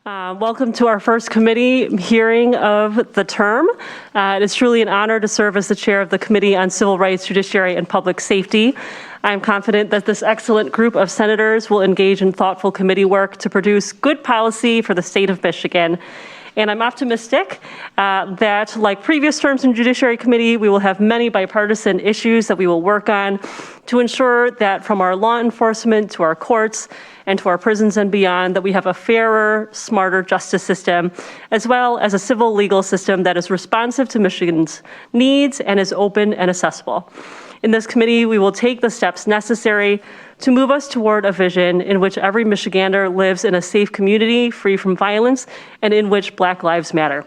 Welcome to our first committee hearing of the term. It is truly an honor to serve as the chair of the Committee on Civil Rights, Judiciary, and Public Safety. I'm confident that this excellent group of senators will engage in thoughtful committee work to produce good policy for the state of Michigan. And I'm optimistic that, like previous terms in Judiciary Committee, we will have many bipartisan issues that we will work on to ensure that from our law enforcement to our courts and to our prisons and beyond, that we have a fairer, smarter justice system, as well as a civil legal system that is responsive to Michigan's needs and is open and accessible. In this committee, we will take the steps necessary to move us toward a vision in which every Michigander lives in a safe community free from violence and in which Black lives matter.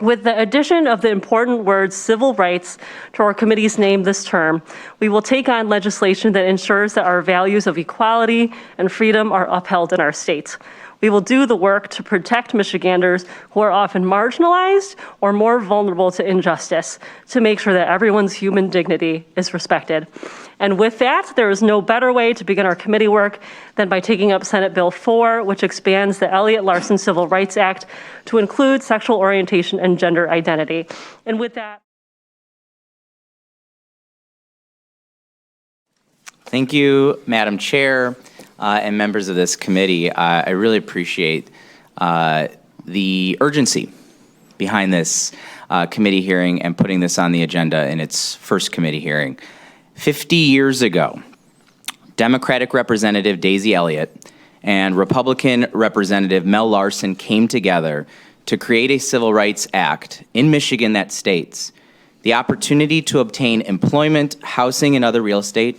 With the addition of the important word civil rights to our committee's name this term, we will take on legislation that ensures that our values of equality and freedom are upheld in our state. We will do the work to protect Michiganders who are often marginalized or more vulnerable to injustice, to make sure that everyone's human dignity is respected. And with that, there is no better way to begin our committee work than by taking up Senate Bill 4, which expands the Elliott-Larsen Civil Rights Act to include sexual orientation and gender identity. And with that. Thank you, Madam Chair. And members of this committee, I really appreciate the urgency behind this committee hearing and putting this on the agenda in its first committee hearing. 50 years ago, Democratic Representative Daisy Elliott and Republican Representative Mel Larson came together to create a Civil Rights Act in Michigan that states the opportunity to obtain employment, housing, and other real estate,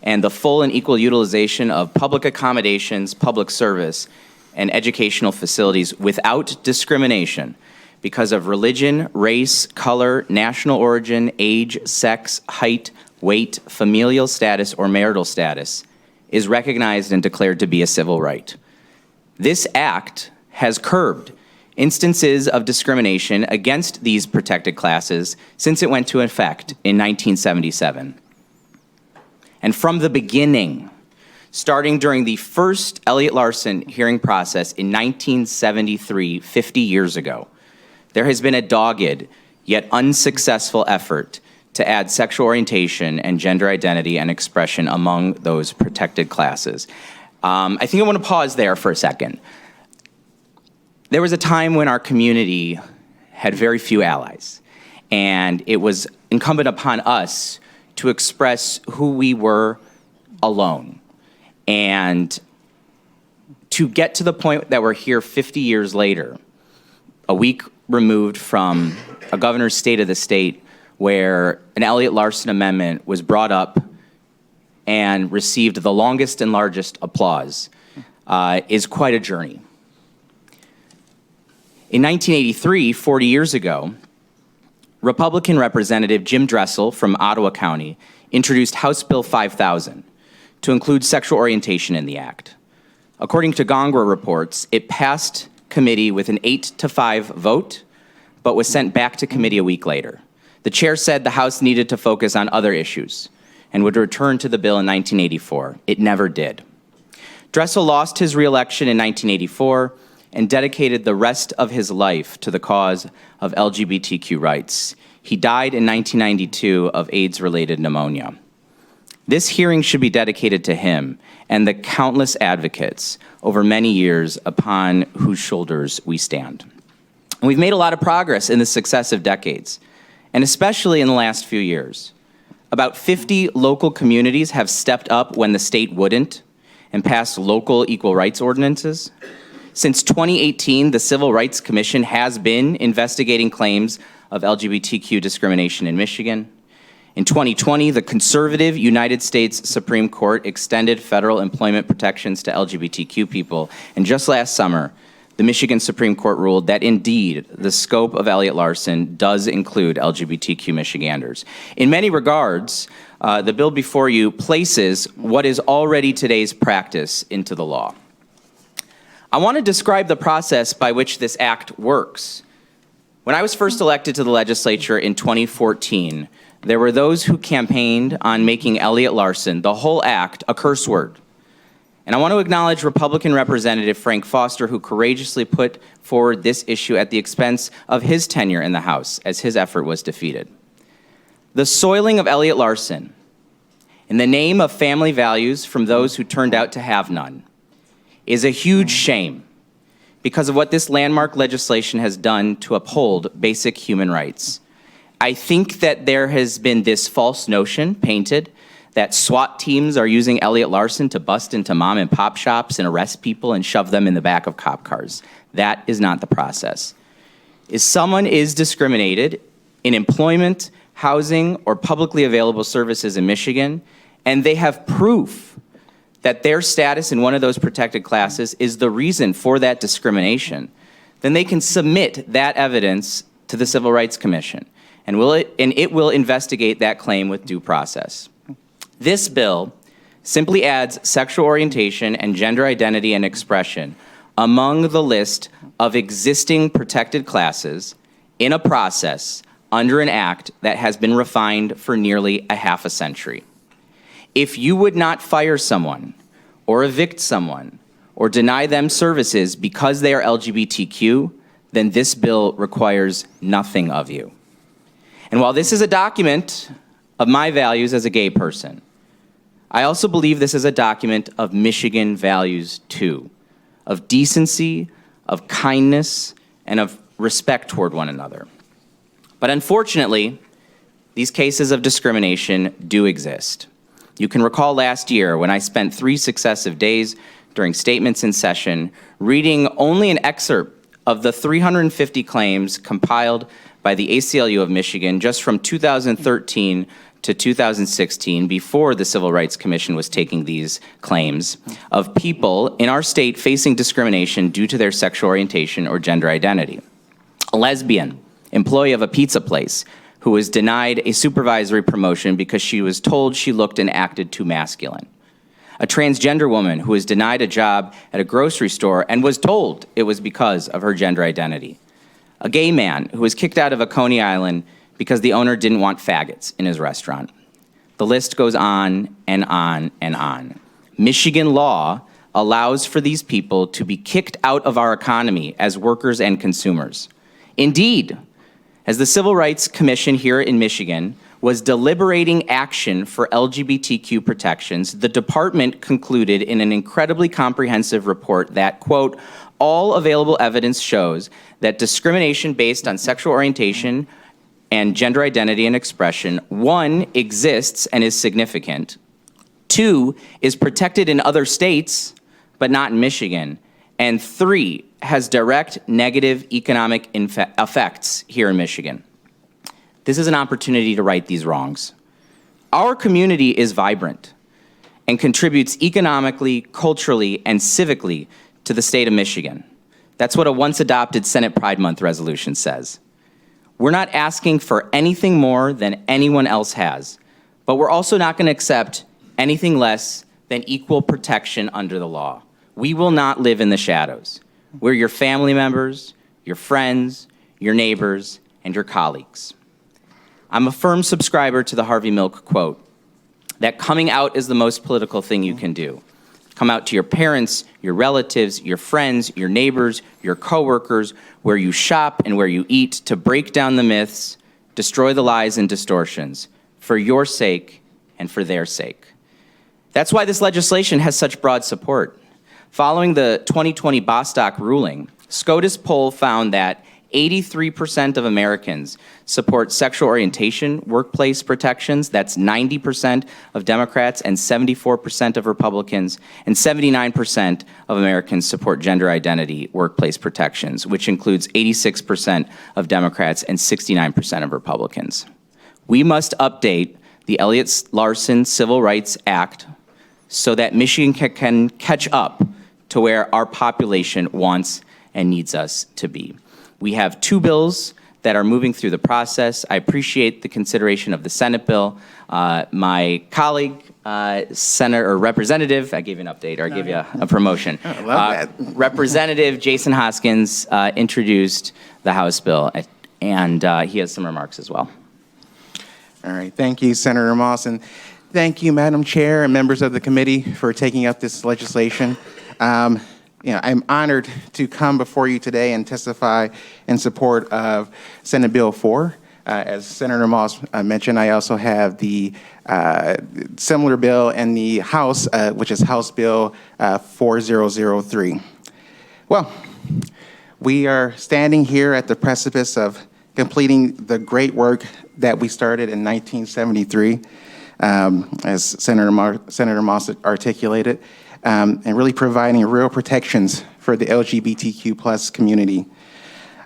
and the full and equal utilization of public accommodations, public service, and educational facilities without discrimination because of religion, race, color, national origin, age, sex, height, weight, familial status, or marital status is recognized and declared to be a civil right. This act has curbed instances of discrimination against these protected classes since it went into effect in 1977. And from the beginning, starting during the first Elliott-Larsen hearing process in 1973, 50 years ago, there has been a dogged yet unsuccessful effort to add sexual orientation and gender identity and expression among those protected classes. I think I want to pause there for a second. There was a time when our community had very few allies, and it was incumbent upon us to express who we were alone. And to get to the point that we're here 50 years later, a week removed from a governor's state of the state where an Elliott-Larsen amendment was brought up and received the longest and largest applause, is quite a journey. In 1983, 40 years ago, Republican Representative Jim Dressel from Ottawa County introduced House Bill 5000 to include sexual orientation in the act. According to Gongora reports, it passed committee with an 8-5 vote, but was sent back to committee a week later. The chair said the House needed to focus on other issues and would return to the bill in 1984. It never did. Dressel lost his re-election in 1984 and dedicated the rest of his life to the cause of LGBTQ rights. He died in 1992 of AIDS-related pneumonia. This hearing should be dedicated to him and the countless advocates over many years upon whose shoulders we stand. And we've made a lot of progress in the successive decades, and especially in the last few years. About 50 local communities have stepped up when the state wouldn't and passed local equal rights ordinances. Since 2018, the Civil Rights Commission has been investigating claims of LGBTQ discrimination in Michigan. In 2020, the conservative United States Supreme Court extended federal employment protections to LGBTQ people. And just last summer, the Michigan Supreme Court ruled that indeed the scope of Elliott-Larsen does include LGBTQ Michiganders. In many regards, the bill before you places what is already today's practice into the law. I want to describe the process by which this act works. When I was first elected to the legislature in 2014, there were those who campaigned on making Elliott-Larsen, the whole act, a curse word. And I want to acknowledge Republican Representative Frank Foster, who courageously put forward this issue at the expense of his tenure in the House as his effort was defeated. The soiling of Elliott Larson in the name of family values from those who turned out to have none is a huge shame because of what this landmark legislation has done to uphold basic human rights. I think that there has been this false notion painted that SWAT teams are using Elliott Larson to bust into mom and pop shops and arrest people and shove them in the back of cop cars. That is not the process. If someone is discriminated in employment, housing, or publicly available services in Michigan, and they have proof that their status in one of those protected classes is the reason for that discrimination, then they can submit that evidence to the Civil Rights Commission, and it will investigate that claim with due process. This bill simply adds sexual orientation and gender identity and expression among the list of existing protected classes in a process under an act that has been refined for nearly a half a century. If you would not fire someone or evict someone or deny them services because they are LGBTQ, then this bill requires nothing of you. And while this is a document of my values as a gay person, I also believe this is a document of Michigan values too, of decency, of kindness, and of respect toward one another. But unfortunately, these cases of discrimination do exist. You can recall last year when I spent 3 successive days during statements in session reading only an excerpt of the 350 claims compiled by the ACLU of Michigan just from 2013 to 2016, before the Civil Rights Commission was taking these claims, of people in our state facing discrimination due to their sexual orientation or gender identity. A lesbian, employee of a pizza place, who was denied a supervisory promotion because she was told she looked and acted too masculine. A transgender woman who was denied a job at a grocery store and was told it was because of her gender identity. A gay man who was kicked out of a Coney Island because the owner didn't want faggots in his restaurant. The list goes on and on and on. Michigan law allows for these people to be kicked out of our economy as workers and consumers. Indeed, as the Civil Rights Commission here in Michigan was deliberating action for LGBTQ protections, the department concluded in an incredibly comprehensive report that, quote, all available evidence shows that discrimination based on sexual orientation and gender identity and expression, 1, exists and is significant, 2, is protected in other states, but not in Michigan, and 3, has direct negative economic effects here in Michigan. This is an opportunity to right these wrongs. Our community is vibrant and contributes economically, culturally, and civically to the state of Michigan. That's what a once adopted Senate Pride Month resolution says. We're not asking for anything more than anyone else has, but we're also not going to accept anything less than equal protection under the law. We will not live in the shadows. We're your family members, your friends, your neighbors, and your colleagues. I'm a firm subscriber to the Harvey Milk quote, that coming out is the most political thing you can do. Come out to your parents, your relatives, your friends, your neighbors, your coworkers, where you shop and where you eat, to break down the myths, destroy the lies and distortions, for your sake and for their sake. That's why this legislation has such broad support. Following the 2020 Bostock ruling, SCOTUS poll found that 83% of Americans support sexual orientation workplace protections. That's 90% of Democrats and 74% of Republicans, and 79% of Americans support gender identity workplace protections, which includes 86% of Democrats and 69% of Republicans. We must update the Elliott Larson Civil Rights Act so that Michigan can catch up to where our population wants and needs us to be. We have 2 bills that are moving through the process. I appreciate the consideration of the Senate bill. My colleague, Senator or Representative, I gave you an update, or I gave you a promotion. I love that. Representative Jason Hoskins introduced the House bill, and he has some remarks as well. All right, thank you, Senator Moss. And Thank you, Madam Chair and members of the committee for taking up this legislation. I'm honored to come before you today and testify in support of Senate Bill 4. As Senator Moss mentioned, I also have the similar bill in the House, which is House Bill 4003. Well, we are standing here at the precipice of completing the great work that we started in 1973, as Senator Moss articulated, and really providing real protections for the LGBTQ plus community.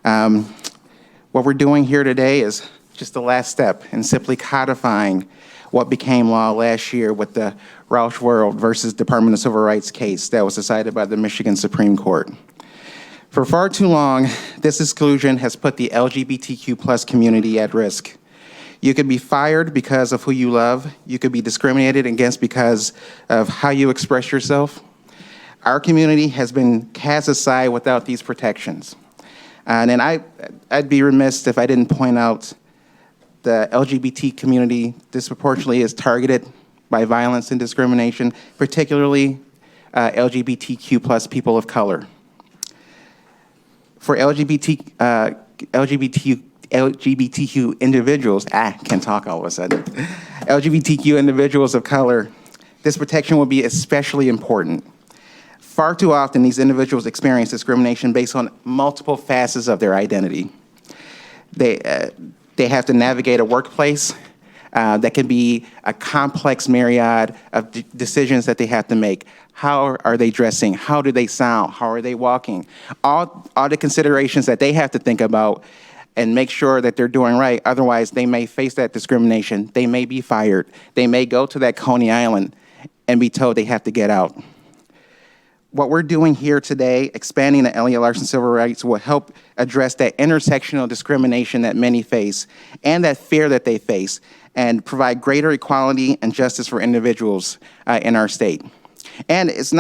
What we're doing here today is just the last step in simply codifying what became law last year with the Rausch World versus Department of Civil Rights case that was decided by the Michigan Supreme Court. For far too long, this exclusion has put the LGBTQ plus community at risk. You could be fired because of who you love. You could be discriminated against because of how you express yourself. Our community has been cast aside without these protections. And then I'd be remiss if I didn't point out the LGBT community disproportionately is targeted by violence and discrimination, particularly LGBTQ plus people of color. For LGBTQ individuals, can't talk all of a sudden. LGBTQ individuals of color, this protection will be especially important. Far too often, these individuals experience discrimination based on multiple facets of their identity. They have to navigate a workplace that can be a complex myriad of decisions that they have to make. How are they dressing? How do they sound? How are they walking? All the considerations that they have to think about and make sure that they're doing right. Otherwise, they may face that discrimination. They may be fired. They may go to that Coney Island and be told they have to get out. What we're doing here today, expanding the Elliott Larson Civil Rights, will help address that intersectional discrimination that many face and that fear that they face, and provide greater equality and justice for individuals in our state. And this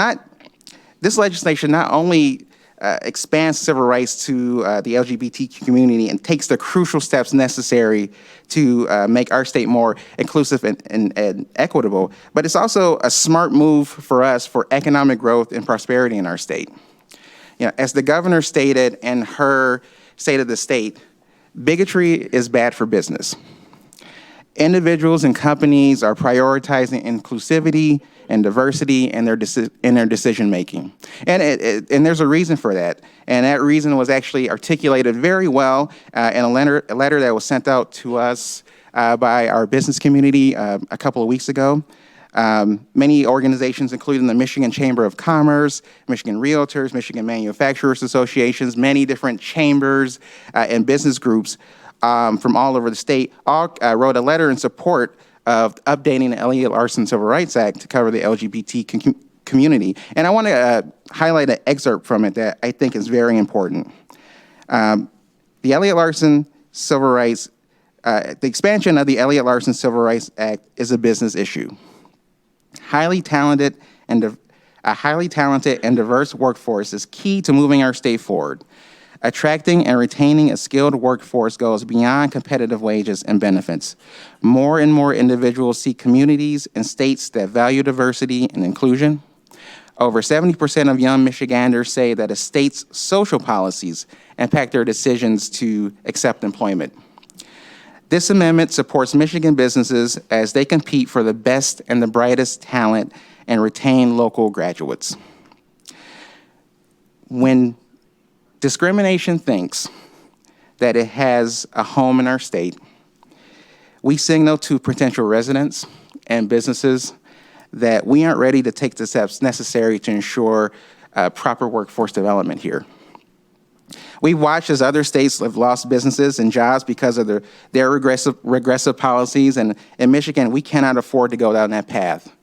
legislation not only expands civil rights to the LGBTQ community and takes the crucial steps necessary to make our state more inclusive and equitable, but it's also a smart move for us for economic growth and prosperity in our state. As the governor stated in her State of the State, bigotry is bad for business. Individuals and companies are prioritizing inclusivity and diversity in their decision making, and there's a reason for that. And that reason was actually articulated very well in a letter that was sent out to us by our business community a couple of weeks ago. Many organizations, including the Michigan Chamber of Commerce, Michigan Realtors, Michigan Manufacturers Associations, many different chambers and business groups from all over the state, all wrote a letter in support of updating the Elliott Larson Civil Rights Act to cover the LGBT community. And I want to highlight an excerpt from it that I think is very important. The Elliott Larson Civil Rights, the expansion of the Elliott Larson Civil Rights Act is a business issue. A highly talented and diverse workforce is key to moving our state forward. Attracting and retaining a skilled workforce goes beyond competitive wages and benefits. More and more individuals seek communities and states that value diversity and inclusion. Over 70% of young Michiganders say that a state's social policies impact their decisions to accept employment. This amendment supports Michigan businesses as they compete for the best and the brightest talent and retain local graduates. When discrimination thinks that it has a home in our state, we signal to potential residents and businesses that we aren't ready to take the steps necessary to ensure proper workforce development here. We've watched as other states have lost businesses and jobs because of their regressive policies, and in Michigan, we cannot afford to go down that path,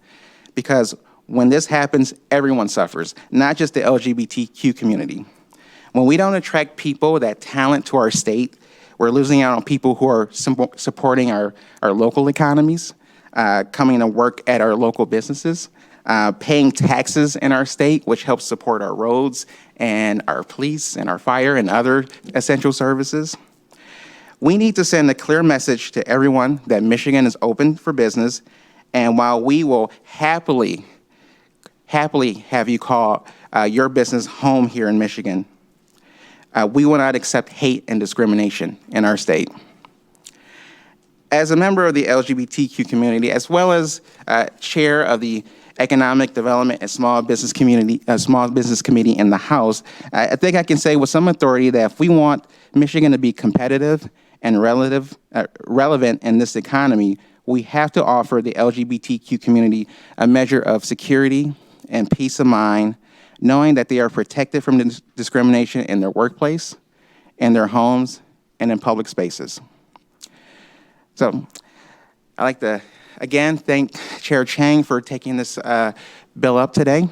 because when this happens, everyone suffers, not just the LGBTQ community. When we don't attract people, that talent to our state, we're losing out on people who are supporting our local economies, coming to work at our local businesses, paying taxes in our state, which helps support our roads and our police and our fire and other essential services. We need to send a clear message to everyone that Michigan is open for business And while we will happily have you call your business home here in Michigan, we will not accept hate and discrimination in our state. As a member of the LGBTQ community, as well as chair of the Economic Development and Small Business Committee in the House, I think I can say with some authority that if we want Michigan to be competitive and relevant in this economy, we have to offer the LGBTQ community a measure of security and peace of mind, knowing that they are protected from discrimination in their workplace, in their homes, and in public spaces. So I'd like to, again, thank Chair Chang for taking this bill up today.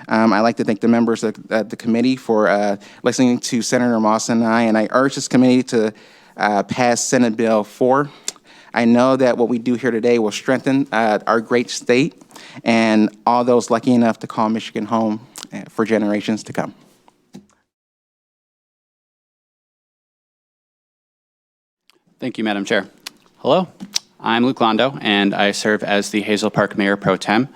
I'd like to thank the members of the committee for listening to Senator Moss and I urge this committee to pass Senate Bill 4. I know that what we do here today will strengthen our great state and all those lucky enough to call Michigan home for generations to come. Thank you, Madam Chair. Hello, I'm Luke Londo, and I serve as the Hazel Park Mayor Pro Tem,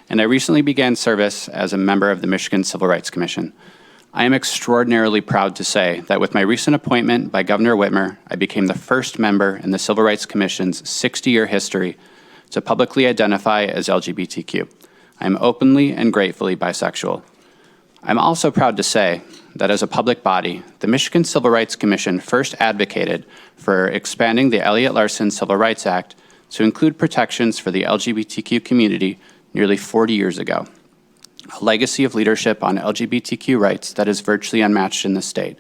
and I recently began service as a member of the Michigan Civil Rights Commission. I am extraordinarily proud to say that with my recent appointment by Governor Whitmer, I became the first member in the Civil Rights Commission's 60-year history to publicly identify as LGBTQ. I am openly and gratefully bisexual. I'm also proud to say that as a public body, the Michigan Civil Rights Commission first advocated for expanding the Elliott-Larsen Civil Rights Act to include protections for the LGBTQ community nearly 40 years ago, a legacy of leadership on LGBTQ rights that is virtually unmatched in the state.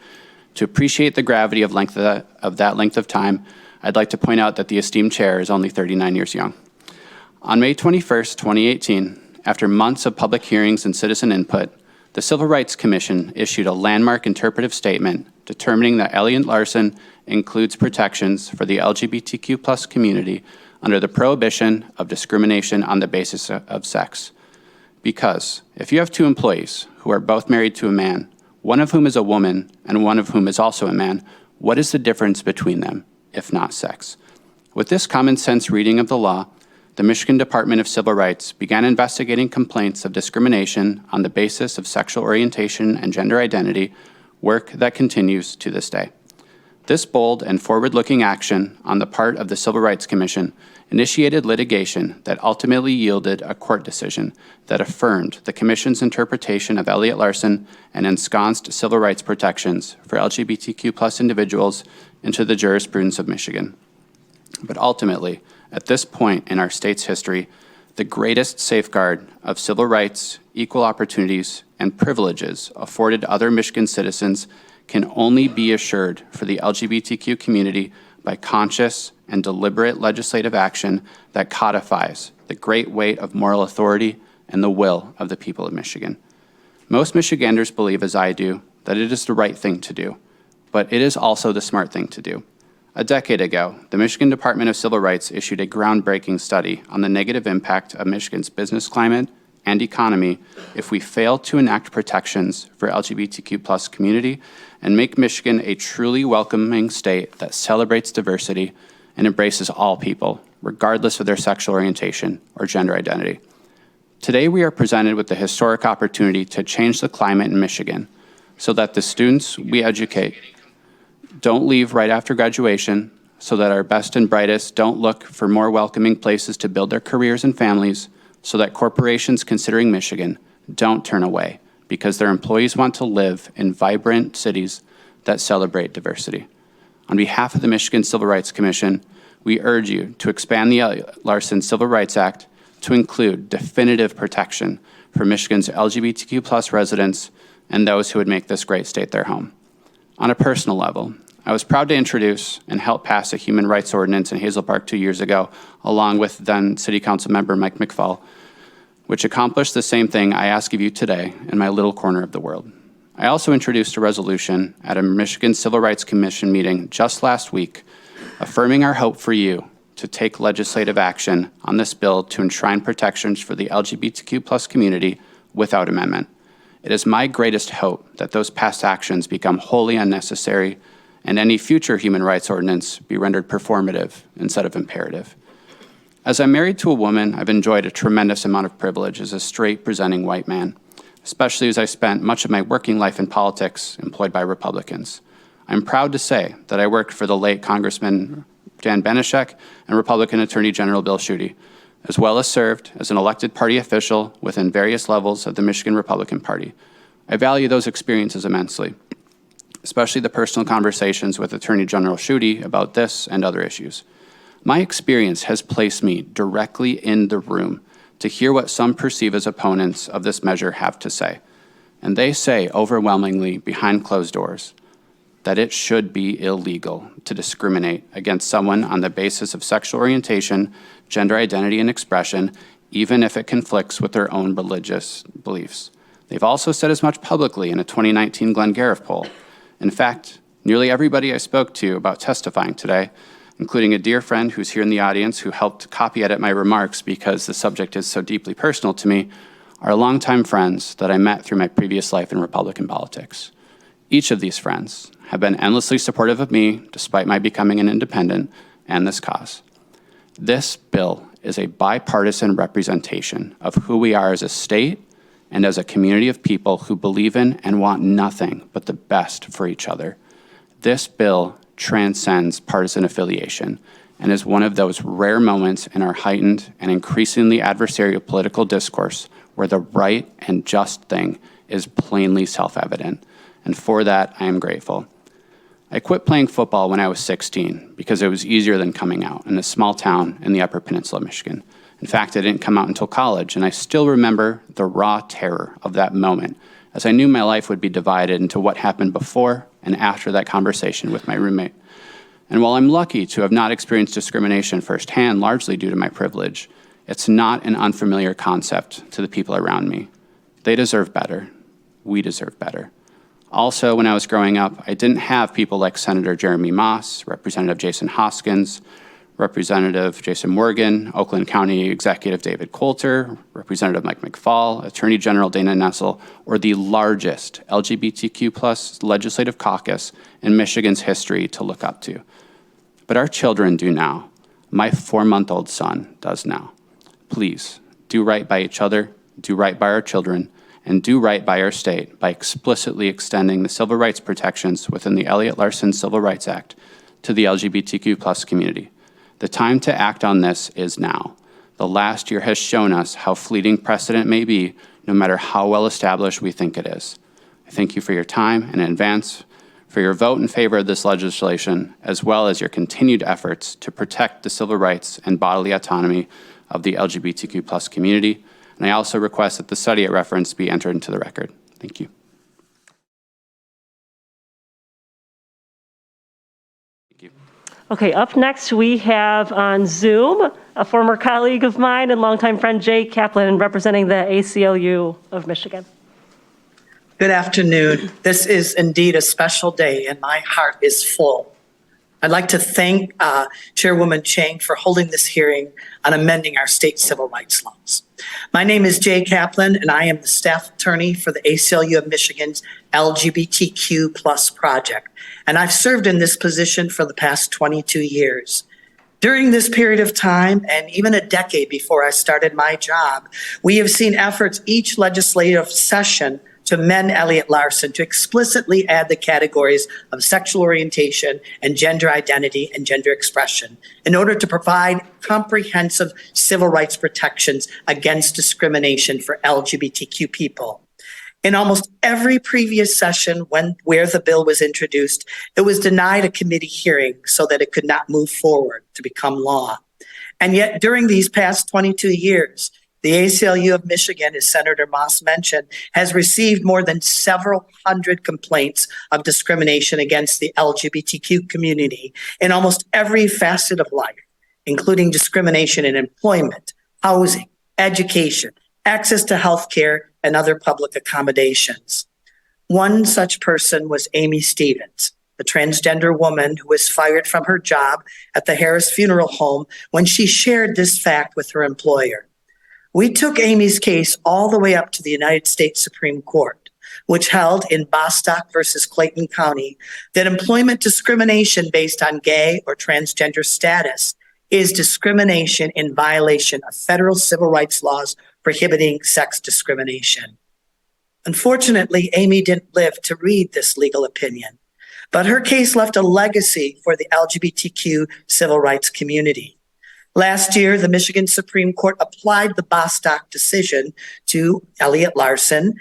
To appreciate the gravity of that length of time, I'd like to point out that the esteemed chair is only 39 years young. On May 21st, 2018, after months of public hearings and citizen input, the Civil Rights Commission issued a landmark interpretive statement determining that Elliott-Larsen includes protections for the LGBTQ+ community under the prohibition of discrimination on the basis of sex. Because if you have two employees who are both married to a man, one of whom is a woman and one of whom is also a man, what is the difference between them, if not sex? With this common sense reading of the law, the Michigan Department of Civil Rights began investigating complaints of discrimination on the basis of sexual orientation and gender identity, work that continues to this day. This bold and forward-looking action on the part of the Civil Rights Commission initiated litigation that ultimately yielded a court decision that affirmed the Commission's interpretation of Elliott-Larsen and ensconced civil rights protections for LGBTQ+ individuals into the jurisprudence of Michigan. But ultimately, at this point in our state's history, the greatest safeguard of civil rights, equal opportunities, and privileges afforded to other Michigan citizens can only be assured for the LGBTQ community by conscious and deliberate legislative action that codifies the great weight of moral authority and the will of the people of Michigan. Most Michiganders believe, as I do, that it is the right thing to do, but it is also the smart thing to do. A decade ago, the Michigan Department of Civil Rights issued a groundbreaking study on the negative impact of Michigan's business climate and economy if we fail to enact protections for LGBTQ+ community and make Michigan a truly welcoming state that celebrates diversity and embraces all people, regardless of their sexual orientation or gender identity. Today, we are presented with the historic opportunity to change the climate in Michigan so that the students we educate don't leave right after graduation, so that our best and brightest don't look for more welcoming places to build their careers and families, so that corporations considering Michigan don't turn away because their employees want to live in vibrant cities that celebrate diversity. On behalf of the Michigan Civil Rights Commission, we urge you to expand the Elliott-Larsen Civil Rights Act to include definitive protection for Michigan's LGBTQ+ residents and those who would make this great state their home. On a personal level, I was proud to introduce and help pass a human rights ordinance in Hazel Park 2 years ago, along with then City Council member Mike McFall, which accomplished the same thing I ask of you today in my little corner of the world. I also introduced a resolution at a Michigan Civil Rights Commission meeting just last week, affirming our hope for you to take legislative action on this bill to enshrine protections for the LGBTQ+ community without amendment. It is my greatest hope that those past actions become wholly unnecessary and any future human rights ordinance be rendered performative instead of imperative. As I'm married to a woman, I've enjoyed a tremendous amount of privilege as a straight presenting white man, especially as I spent much of my working life in politics employed by Republicans. I'm proud to say that I worked for the late Congressman Dan Benishek and Republican Attorney General Bill Schuette, as well as served as an elected party official within various levels of the Michigan Republican Party. I value those experiences immensely, especially the personal conversations with Attorney General Schuette about this and other issues. My experience has placed me directly in the room to hear what some perceive as opponents of this measure have to say. And they say overwhelmingly behind closed doors that it should be illegal to discriminate against someone on the basis of sexual orientation, gender identity, and expression, even if it conflicts with their own religious beliefs. They've also said as much publicly in a 2019 Glengarriff poll. In fact, nearly everybody I spoke to about testifying today, including a dear friend who's here in the audience who helped copy edit my remarks because the subject is so deeply personal to me, are longtime friends that I met through my previous life in Republican politics. Each of these friends have been endlessly supportive of me despite my becoming an independent and this cause. This bill is a bipartisan representation of who we are as a state and as a community of people who believe in and want nothing but the best for each other. This bill transcends partisan affiliation and is one of those rare moments in our heightened and increasingly adversarial political discourse where the right and just thing is plainly self-evident. And for that, I am grateful. I quit playing football when I was 16 because it was easier than coming out in a small town in the Upper Peninsula of Michigan. In fact, I didn't come out until college, and I still remember the raw terror of that moment, as I knew my life would be divided into what happened before and after that conversation with my roommate. And while I'm lucky to have not experienced discrimination firsthand, largely due to my privilege, it's not an unfamiliar concept to the people around me. They deserve better. We deserve better. Also, when I was growing up, I didn't have people like Senator Jeremy Moss, Representative Jason Hoskins, Representative Jason Morgan, Oakland County Executive David Coulter, Representative Mike McFall, Attorney General Dana Nessel, or the largest LGBTQ+ legislative caucus in Michigan's history to look up to. But our children do now. My 4-month-old son does now. Please, do right by each other, do right by our children, and do right by our state by explicitly extending the civil rights protections within the Elliott-Larsen Civil Rights Act to the LGBTQ+ community. The time to act on this is now. The last year has shown us how fleeting precedent may be, no matter how well established we think it is. I thank you for your time and in advance for your vote in favor of this legislation, as well as your continued efforts to protect the civil rights and bodily autonomy of the LGBTQ+ community. And I also request that the study it referenced be entered into the record. Thank you. Thank you. Okay, up next we have on Zoom a former colleague of mine and longtime friend, Jay Kaplan, representing the ACLU of Michigan. Good afternoon. This is indeed a special day and my heart is full. I'd like to thank Chairwoman Chang for holding this hearing on amending our state civil rights laws. My name is Jay Kaplan and I am the staff attorney for the ACLU of Michigan's LGBTQ+ project. And I've served in this position for the past 22 years. During this period of time, and even a decade before I started my job, we have seen efforts each legislative session to amend Elliott-Larsen to explicitly add the categories of sexual orientation and gender identity and gender expression in order to provide comprehensive civil rights protections against discrimination for LGBTQ people. In almost every previous session where the bill was introduced, it was denied a committee hearing so that it could not move forward to become law. And yet during these past 22 years, the ACLU of Michigan, as Senator Moss mentioned, has received more than several hundred complaints of discrimination against the LGBTQ community in almost every facet of life, including discrimination in employment, housing, education, access to health care, and other public accommodations. One such person was Amy Stephens, a transgender woman who was fired from her job at the Harris Funeral Home when she shared this fact with her employer. We took Amy's case all the way up to the United States Supreme Court, which held in Bostock versus Clayton County that employment discrimination based on gay or transgender status is discrimination in violation of federal civil rights laws prohibiting sex discrimination. Unfortunately, Amy didn't live to read this legal opinion, but her case left a legacy for the LGBTQ civil rights community. Last year, the Michigan Supreme Court applied the Bostock decision to Elliott Larson,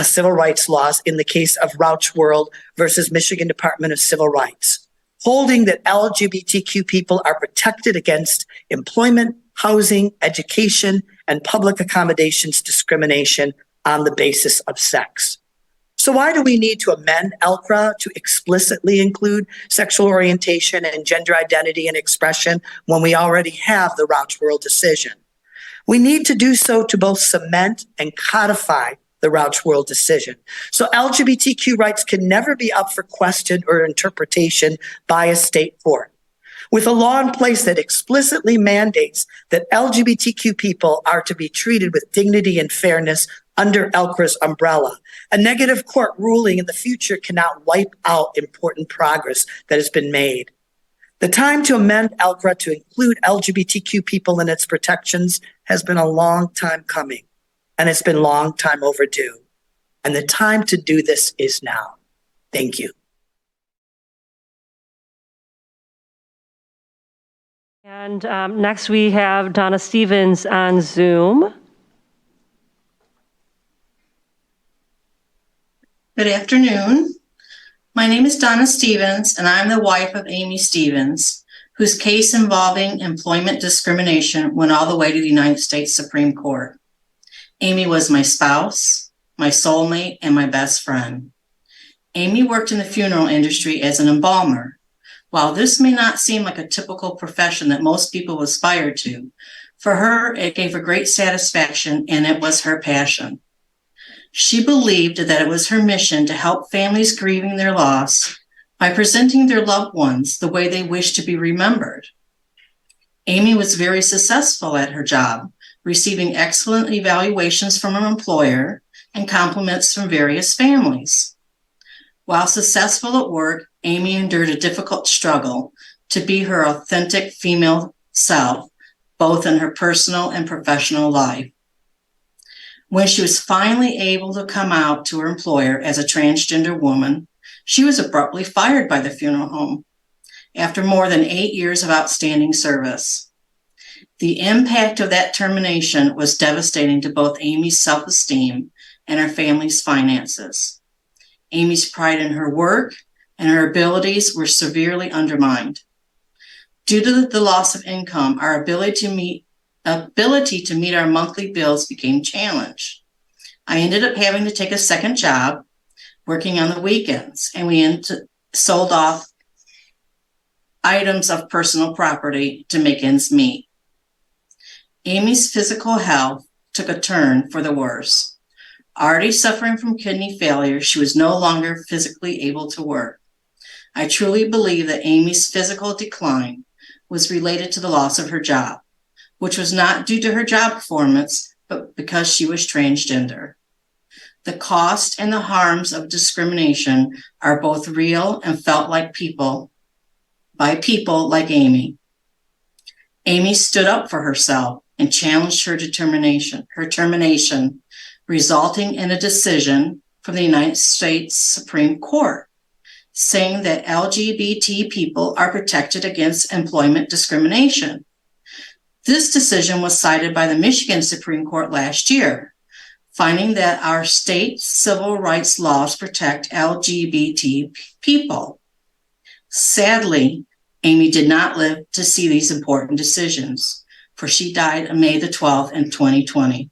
civil rights laws in the case of Rauch World versus Michigan Department of Civil Rights, holding that LGBTQ people are protected against employment, housing, education, and public accommodations discrimination on the basis of sex. So why do we need to amend ELCRA to explicitly include sexual orientation and gender identity and expression when we already have the Rauch World decision? We need to do so to both cement and codify the Rauch World decision. So LGBTQ rights can never be up for question or interpretation by a state court. With a law in place that explicitly mandates that LGBTQ people are to be treated with dignity and fairness under ELCRA's umbrella, a negative court ruling in the future cannot wipe out important progress that has been made. The time to amend ELCRA to include LGBTQ people in its protections has been a long time coming, and it's been a long time overdue. And the time to do this is now. Thank you. And next we have Donna Stephens on Zoom. Good afternoon. My name is Donna Stephens, and I'm the wife of Amy Stephens, whose case involving employment discrimination went all the way to the United States Supreme Court. Amy was my spouse, my soulmate, and my best friend. Amy worked in the funeral industry as an embalmer. While this may not seem like a typical profession that most people aspire to, for her, it gave her great satisfaction, and it was her passion. She believed that it was her mission to help families grieving their loss by presenting their loved ones the way they wish to be remembered. Amy was very successful at her job, receiving excellent evaluations from her employer and compliments from various families. While successful at work, Amy endured a difficult struggle to be her authentic female self, both in her personal and professional life. When she was finally able to come out to her employer as a transgender woman, she was abruptly fired by the funeral home after more than 8 years of outstanding service. The impact of that termination was devastating to both Amy's self-esteem and her family's finances. Amy's pride in her work and her abilities were severely undermined. Due to the loss of income, our ability to meet our monthly bills became challenged. I ended up having to take a second job, working on the weekends, and we sold off items of personal property to make ends meet. Amy's physical health took a turn for the worse. Already suffering from kidney failure, she was no longer physically able to work. I truly believe that Amy's physical decline was related to the loss of her job, which was not due to her job performance, but because she was transgender. The cost and the harms of discrimination are both real and felt by people like Amy. Amy stood up for herself and challenged her termination, resulting in a decision from the United States Supreme Court, saying that LGBT people are protected against employment discrimination. This decision was cited by the Michigan Supreme Court last year, finding that our state civil rights laws protect LGBT people. Sadly, Amy did not live to see these important decisions, for she died on May the 12th in 2020.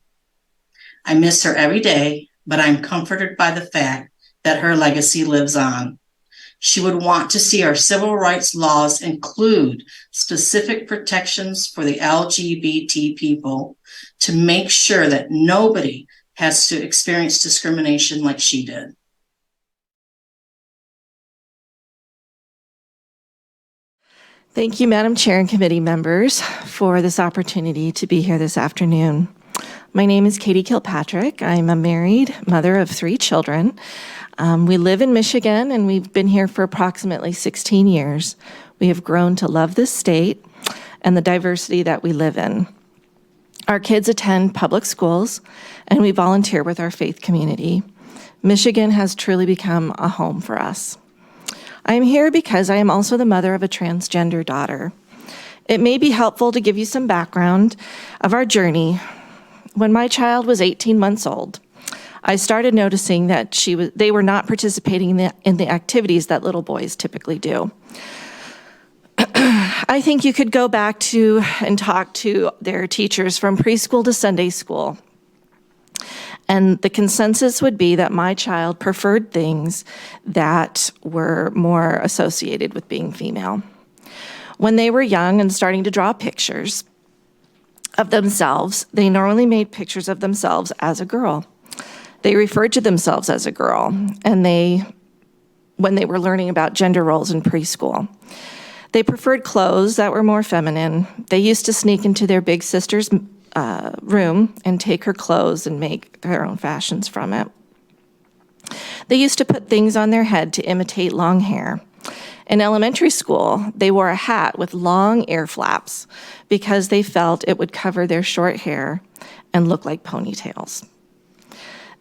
I miss her every day, but I'm comforted by the fact that her legacy lives on. She would want to see our civil rights laws include specific protections for the LGBT people to make sure that nobody has to experience discrimination like she did. Thank you, Madam Chair and committee members, for this opportunity to be here this afternoon. My name is Katie Kilpatrick. I'm a married mother of 3 children. We live in Michigan, and we've been here for approximately 16 years. We have grown to love this state, and the diversity that we live in. Our kids attend public schools, and we volunteer with our faith community. Michigan has truly become a home for us. I am here because I am also the mother of a transgender daughter. It may be helpful to give you some background of our journey. When my child was 18 months old, I started noticing that they were not participating in the activities that little boys typically do. I think you could go back to and talk to their teachers from preschool to Sunday school, and the consensus would be that my child preferred things that were more associated with being female. When they were young and starting to draw pictures of themselves, they normally made pictures of themselves as a girl. They referred to themselves as a girl, and when they were learning about gender roles in preschool. They preferred clothes that were more feminine. They used to sneak into their big sister's room and take her clothes and make their own fashions from it. They used to put things on their head to imitate long hair. In elementary school, they wore a hat with long ear flaps because they felt it would cover their short hair and look like ponytails.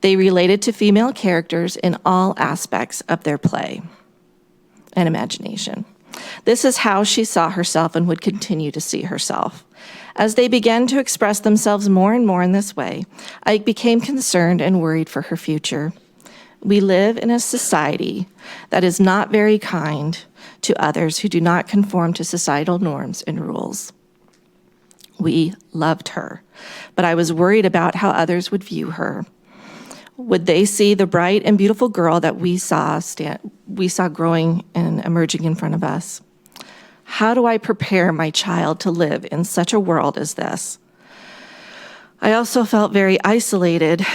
They related to female characters in all aspects of their play and imagination. This is how she saw herself and would continue to see herself. As they began to express themselves more and more in this way, I became concerned and worried for her future. We live in a society that is not very kind to others who do not conform to societal norms and rules. We loved her, but I was worried about how others would view her. Would they see the bright and beautiful girl that we saw growing and emerging in front of us? How do I prepare my child to live in such a world as this? I also felt very isolated,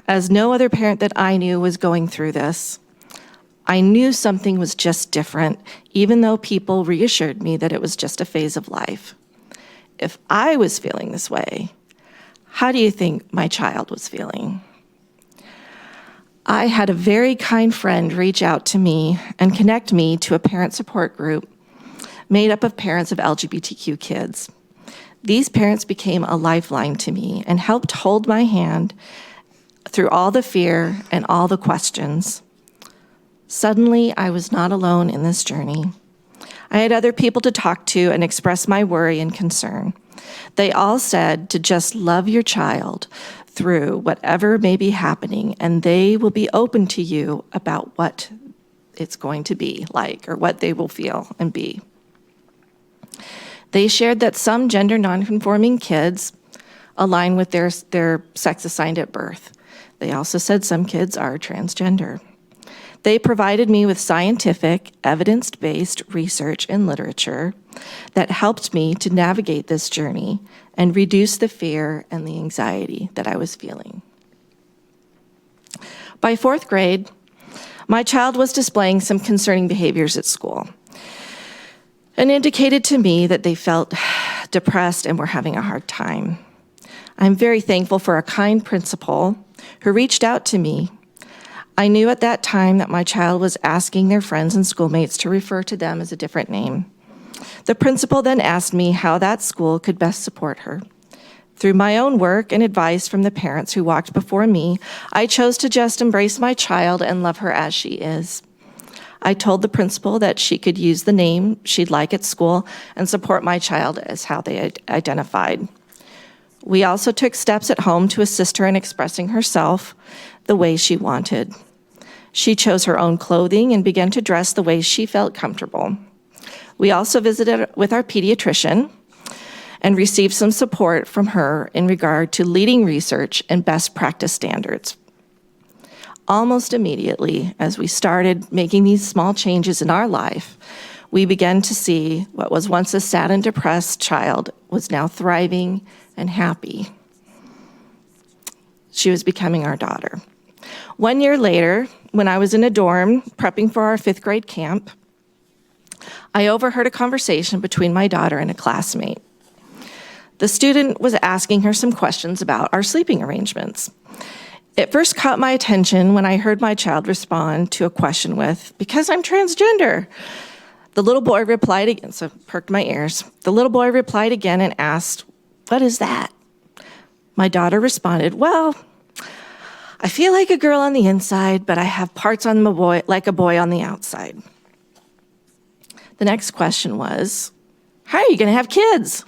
as no other parent that I knew was going through this. I knew something was just different, even though people reassured me that it was just a phase of life. If I was feeling this way, how do you think my child was feeling? I had a very kind friend reach out to me and connect me to a parent support group made up of parents of LGBTQ kids. These parents became a lifeline to me and helped hold my hand through all the fear and all the questions. Suddenly, I was not alone in this journey. I had other people to talk to and express my worry and concern. They all said to just love your child through whatever may be happening, and they will be open to you about what it's going to be like or what they will feel and be. They shared that some gender nonconforming kids align with their sex assigned at birth. They also said some kids are transgender. They provided me with scientific, evidence-based research and literature that helped me to navigate this journey and reduce the fear and the anxiety that I was feeling. By 4th grade, my child was displaying some concerning behaviors at school and indicated to me that they felt depressed and were having a hard time. I'm very thankful for a kind principal who reached out to me. I knew at that time that my child was asking their friends and schoolmates to refer to them as a different name. The principal then asked me how that school could best support her. Through my own work and advice from the parents who walked before me, I chose to just embrace my child and love her as she is. I told the principal that she could use the name she'd like at school and support my child as how they identified. We also took steps at home to assist her in expressing herself the way she wanted. She chose her own clothing and began to dress the way she felt comfortable. We also visited with our pediatrician and received some support from her in regard to leading research and best practice standards. Almost immediately, as we started making these small changes in our life, we began to see what was once a sad and depressed child was now thriving and happy. She was becoming our daughter. 1 year later, when I was in a dorm prepping for our 5th grade camp, I overheard a conversation between my daughter and a classmate. The student was asking her some questions about our sleeping arrangements. It first caught my attention when I heard my child respond to a question with, "Because I'm transgender." The little boy replied again, so perked my ears. The little boy replied again and asked, "What is that?" My daughter responded, "Well, I feel like a girl on the inside, but I have parts on my boy, like a boy on the outside." The next question was, "How are you going to have kids?"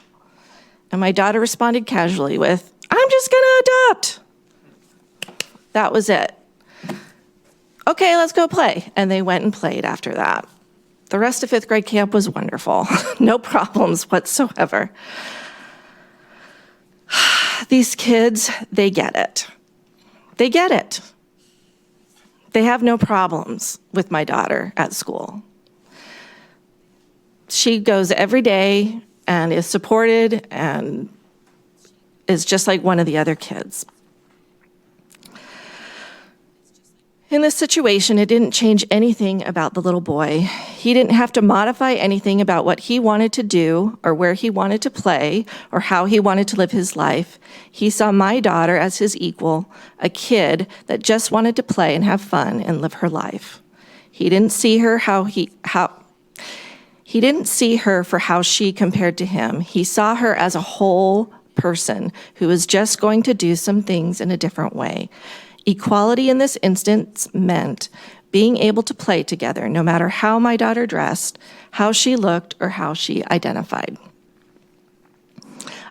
And my daughter responded casually with, "I'm just going to adopt." That was it. "Okay, let's go play." And they went and played after that. The rest of fifth grade camp was wonderful. No problems whatsoever. These kids, they get it. They get it. They have no problems with my daughter at school. She goes every day and is supported and is just like one of the other kids. In this situation, it didn't change anything about the little boy. He didn't have to modify anything about what he wanted to do or where he wanted to play or how he wanted to live his life. He saw my daughter as his equal, a kid that just wanted to play and have fun and live her life. He didn't see her he didn't see her for how she compared to him. He saw her as a whole person who was just going to do some things in a different way. Equality in this instance meant being able to play together, no matter how my daughter dressed, how she looked, or how she identified.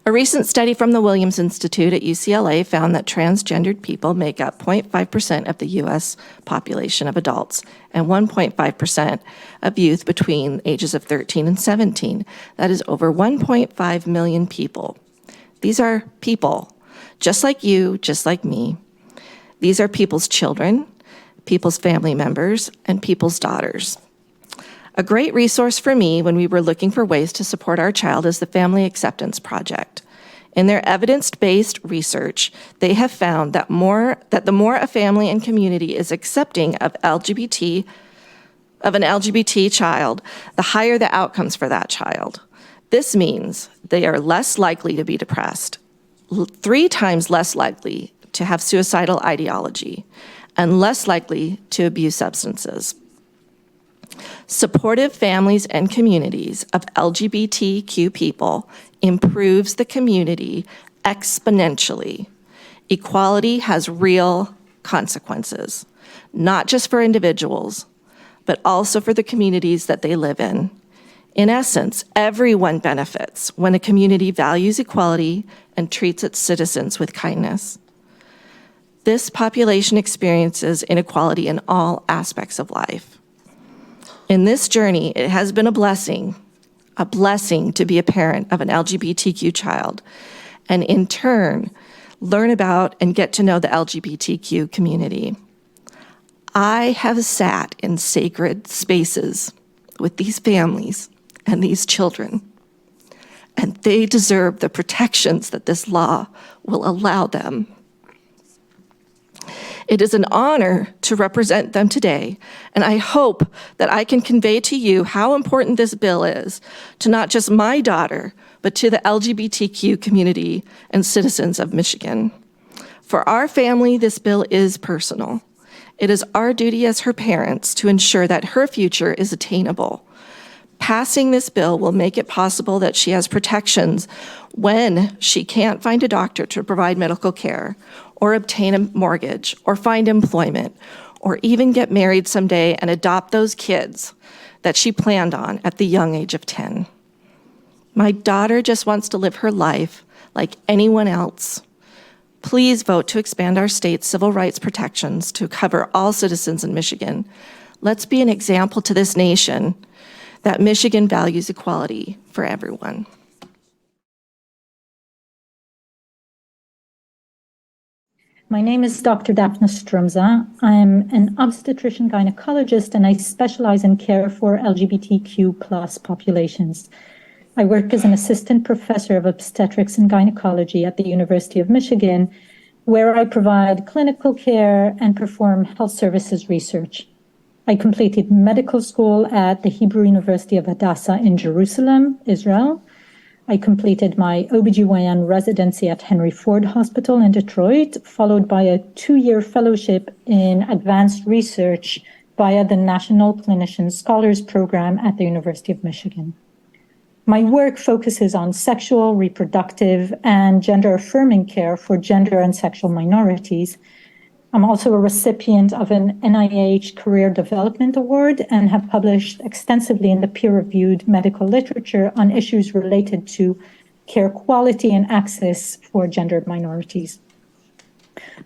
A recent study from the Williams Institute at UCLA found that transgendered people make up 0.5% of the U.S. population of adults and 1.5% of youth between ages of 13 and 17. That is over 1.5 million people. These are people, just like you, just like me. These are people's children, people's family members, and people's daughters. A great resource for me when we were looking for ways to support our child is the Family Acceptance Project. In their evidence-based research, they have found that the more a family and community is accepting of an LGBT child, the higher the outcomes for that child. This means they are less likely to be depressed, 3 times less likely to have suicidal ideology, and less likely to abuse substances. Supportive families and communities of LGBTQ people improves the community exponentially. Equality has real consequences, not just for individuals, but also for the communities that they live in. In essence, everyone benefits when a community values equality and treats its citizens with kindness. This population experiences inequality in all aspects of life. In this journey, it has been a blessing to be a parent of an LGBTQ child, and in turn, learn about and get to know the LGBTQ community. I have sat in sacred spaces with these families and these children, and they deserve the protections that this law will allow them. It is an honor to represent them today, and I hope that I can convey to you how important this bill is to not just my daughter, but to the LGBTQ community and citizens of Michigan. For our family, this bill is personal. It is our duty as her parents to ensure that her future is attainable. Passing this bill will make it possible that she has protections when she can't find a doctor to provide medical care, or obtain a mortgage, or find employment, or even get married someday and adopt those kids that she planned on at the young age of 10. My daughter just wants to live her life like anyone else. Please vote to expand our state's civil rights protections to cover all citizens in Michigan. Let's be an example to this nation that Michigan values equality for everyone. My name is Dr. Donna Stephens. I'm an obstetrician gynecologist, and I specialize in care for LGBTQ plus populations. I work as an assistant professor of obstetrics and gynecology at the University of Michigan, where I provide clinical care and perform health services research. I completed medical school at the Hebrew University of Hadassah in Jerusalem, Israel. I completed my OBGYN residency at Henry Ford Hospital in Detroit, followed by a 2-year fellowship in advanced research via the National Clinician Scholars Program at the University of Michigan. My work focuses on sexual, reproductive, and gender-affirming care for gender and sexual minorities. I'm also a recipient of an NIH Career Development Award and have published extensively in the peer-reviewed medical literature on issues related to care quality and access for gendered minorities.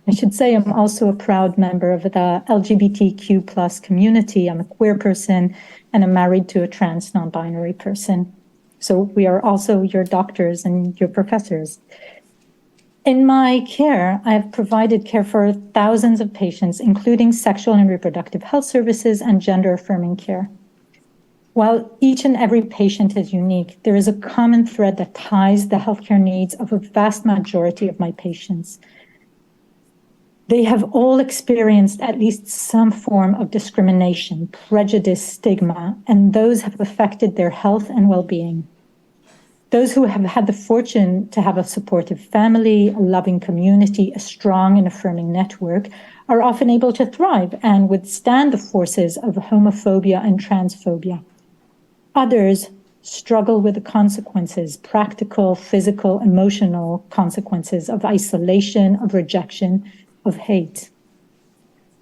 I should say I'm also a proud member of the LGBTQ plus community. I'm a queer person and I'm married to a trans non-binary person. So we are also your doctors and your professors. In my care, I have provided care for thousands of patients, including sexual and reproductive health services and gender-affirming care. While each and every patient is unique, there is a common thread that ties the healthcare needs of a vast majority of my patients. They have all experienced at least some form of discrimination, prejudice, stigma, and those have affected their health and well-being. Those who have had the fortune to have a supportive family, a loving community, a strong and affirming network, are often able to thrive and withstand the forces of homophobia and transphobia. Others struggle with the consequences, practical, physical, emotional consequences of isolation, of rejection, of hate.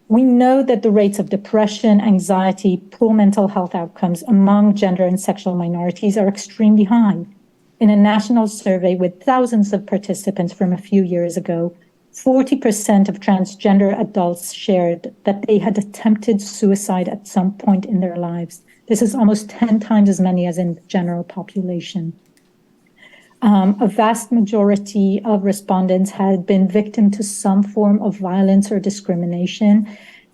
We know that the rates of depression, anxiety, poor mental health outcomes among gender and sexual minorities are extremely high. In a national survey with thousands of participants from a few years ago, 40% of transgender adults shared that they had attempted suicide at some point in their lives. This is almost 10 times as many as in the general population. A vast majority of respondents had been victim to some form of violence or discrimination.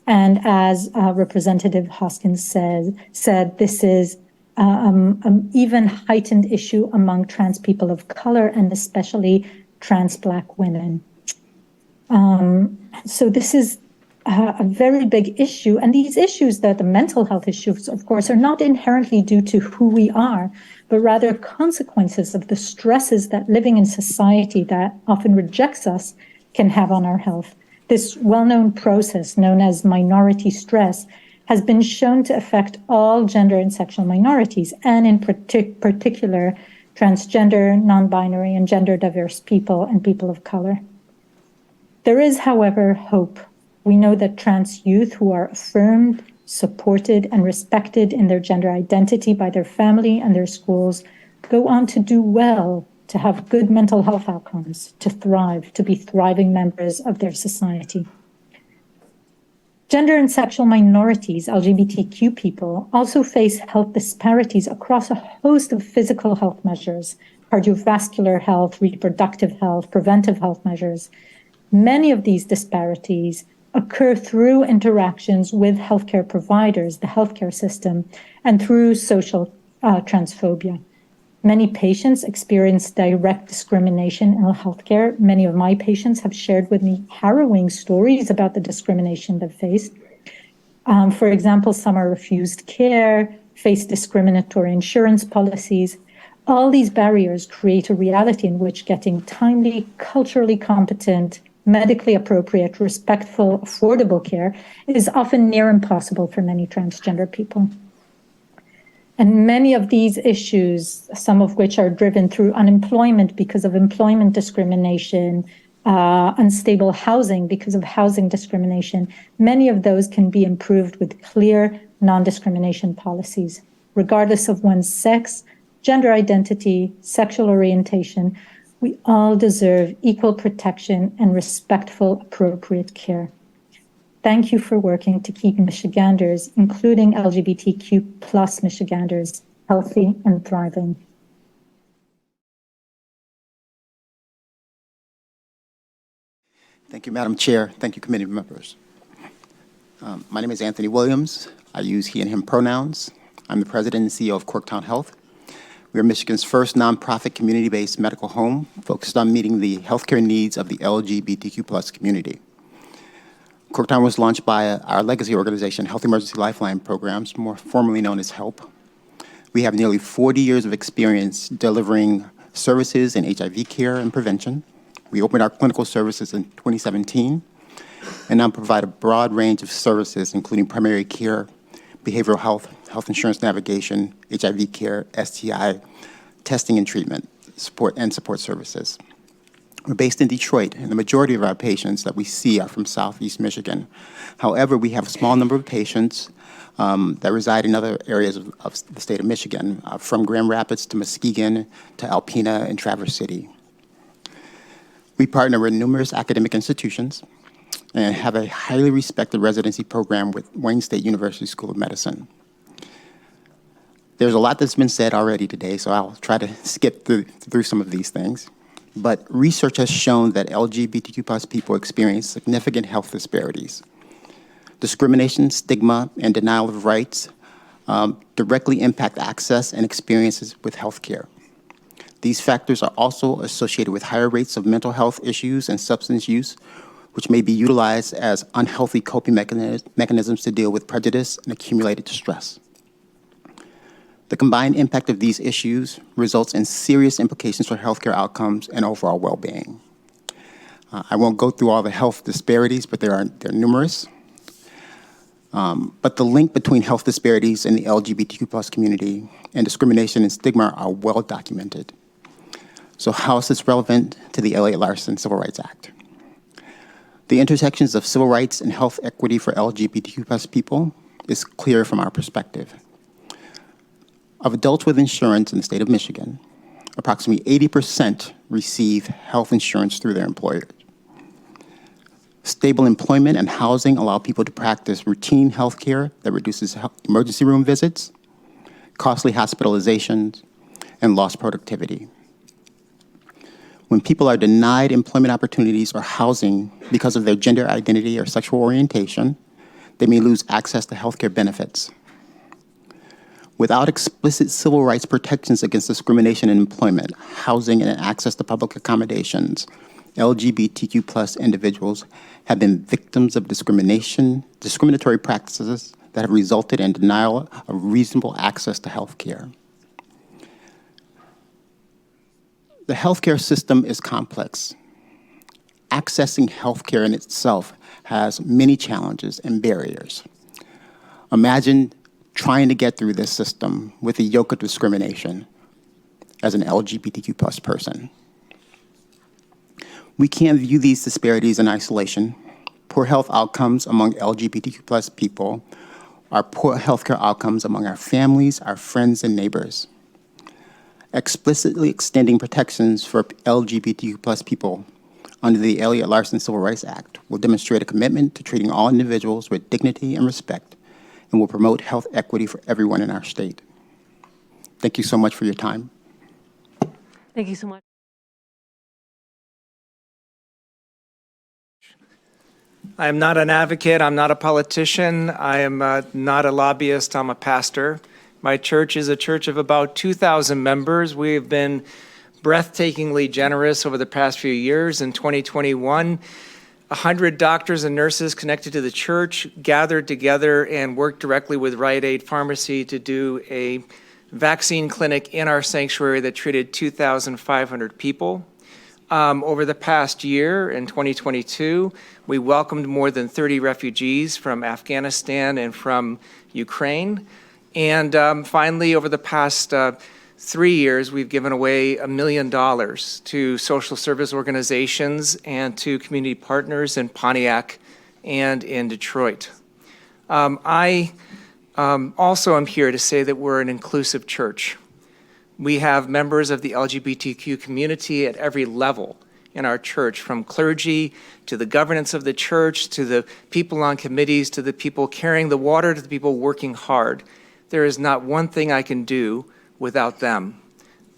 And as Representative Hoskins said this is an even heightened issue among trans people of color and especially trans Black women. So this is a very big issue. And these issues, that the mental health issues, of course, are not inherently due to who we are, but rather consequences of the stresses that living in society that often rejects us can have on our health. This well-known process known as minority stress has been shown to affect all gender and sexual minorities, and in particular, transgender, non-binary, and gender diverse people and people of color. There is, however, hope. We know that trans youth who are affirmed, supported, and respected in their gender identity by their family and their schools go on to do well, to have good mental health outcomes, to thrive, to be thriving members of their society. Gender and sexual minorities, LGBTQ people, also face health disparities across a host of physical health measures, cardiovascular health, reproductive health, preventive health measures. Many of these disparities occur through interactions with healthcare providers, the healthcare system, and through social transphobia. Many patients experience direct discrimination in healthcare. Many of my patients have shared with me harrowing stories about the discrimination they've faced. For example, some are refused care, face discriminatory insurance policies. All these barriers create a reality in which getting timely, culturally competent, medically appropriate, respectful, affordable care is often near impossible for many transgender people. And many of these issues, some of which are driven through unemployment because of employment discrimination, unstable housing because of housing discrimination, many of those can be improved with clear non-discrimination policies. Regardless of one's sex, gender identity, sexual orientation, we all deserve equal protection and respectful, appropriate care. Thank you for working to keep Michiganders, including LGBTQ plus Michiganders, healthy and thriving. Thank you, Madam Chair. Thank you, committee members. My name is Anthony Williams. I use he and him pronouns. I'm the president and CEO of Corktown Health. We are Michigan's first nonprofit community-based medical home focused on meeting the healthcare needs of the LGBTQ plus community. Corktown was launched by our legacy organization, Health Emergency Lifeline Programs, more formally known as HELP. We have nearly 40 years of experience delivering services in HIV care and prevention. We opened our clinical services in 2017 and now provide a broad range of services, including primary care, behavioral health, health insurance navigation, HIV care, STI, testing and treatment, support services. We're based in Detroit, and the majority of our patients that we see are from Southeast Michigan. However, we have a small number of patients that reside in other areas of the state of Michigan, from Grand Rapids to Muskegon to Alpena and Traverse City. We partner with numerous academic institutions and have a highly respected residency program with Wayne State University School of Medicine. There's a lot that's been said already today, so I'll try to skip through some of these things. But research has shown that LGBTQ+ people experience significant health disparities. Discrimination, stigma, and denial of rights directly impact access and experiences with health care. These factors are also associated with higher rates of mental health issues and substance use, which may be utilized as unhealthy coping mechanisms to deal with prejudice and accumulated stress. The combined impact of these issues results in serious implications for healthcare outcomes and overall well-being. I won't go through all the health disparities, but they're numerous. But the link between health disparities in the LGBTQ+ community and discrimination and stigma are well documented. So how is this relevant to the Elliott Larson Civil Rights Act? The intersections of civil rights and health equity for LGBTQ+ people is clear from our perspective. Of adults with insurance in the state of Michigan, approximately 80% receive health insurance through their employers. Stable employment and housing allow people to practice routine health care that reduces emergency room visits, costly hospitalizations, and lost productivity. When people are denied employment opportunities or housing because of their gender identity or sexual orientation, they may lose access to healthcare benefits. Without explicit civil rights protections against discrimination in employment, housing, and access to public accommodations, LGBTQ+ individuals have been victims of discriminatory practices that have resulted in denial of reasonable access to health care. The healthcare system is complex. Accessing healthcare in itself has many challenges and barriers. Imagine trying to get through this system with the yoke of discrimination as an LGBTQ+ person. We can't view these disparities in isolation. Poor health outcomes among LGBTQ+ people are poor healthcare outcomes among our families, our friends, and neighbors. Explicitly extending protections for LGBTQ+ people under the Elliott Larson Civil Rights Act will demonstrate a commitment to treating all individuals with dignity and respect, and will promote health equity for everyone in our state. Thank you so much for your time. Thank you so much. I am not an advocate. I'm not a politician. I am not a lobbyist. I'm a pastor. My church is a church of about 2,000 members. We have been breathtakingly generous over the past few years. In 2021, 100 doctors and nurses connected to the church gathered together and worked directly with Rite Aid Pharmacy to do a vaccine clinic in our sanctuary that treated 2,500 people. Over the past year, in 2022, we welcomed more than 30 refugees from Afghanistan and from Ukraine. And finally, over the past 3 years, we've given away $1 million to social service organizations and to community partners in Pontiac and in Detroit. I also am here to say that we're an inclusive church. We have members of the LGBTQ community at every level in our church, from clergy to the governance of the church, to the people on committees, to the people carrying the water, to the people working hard. There is not one thing I can do without them.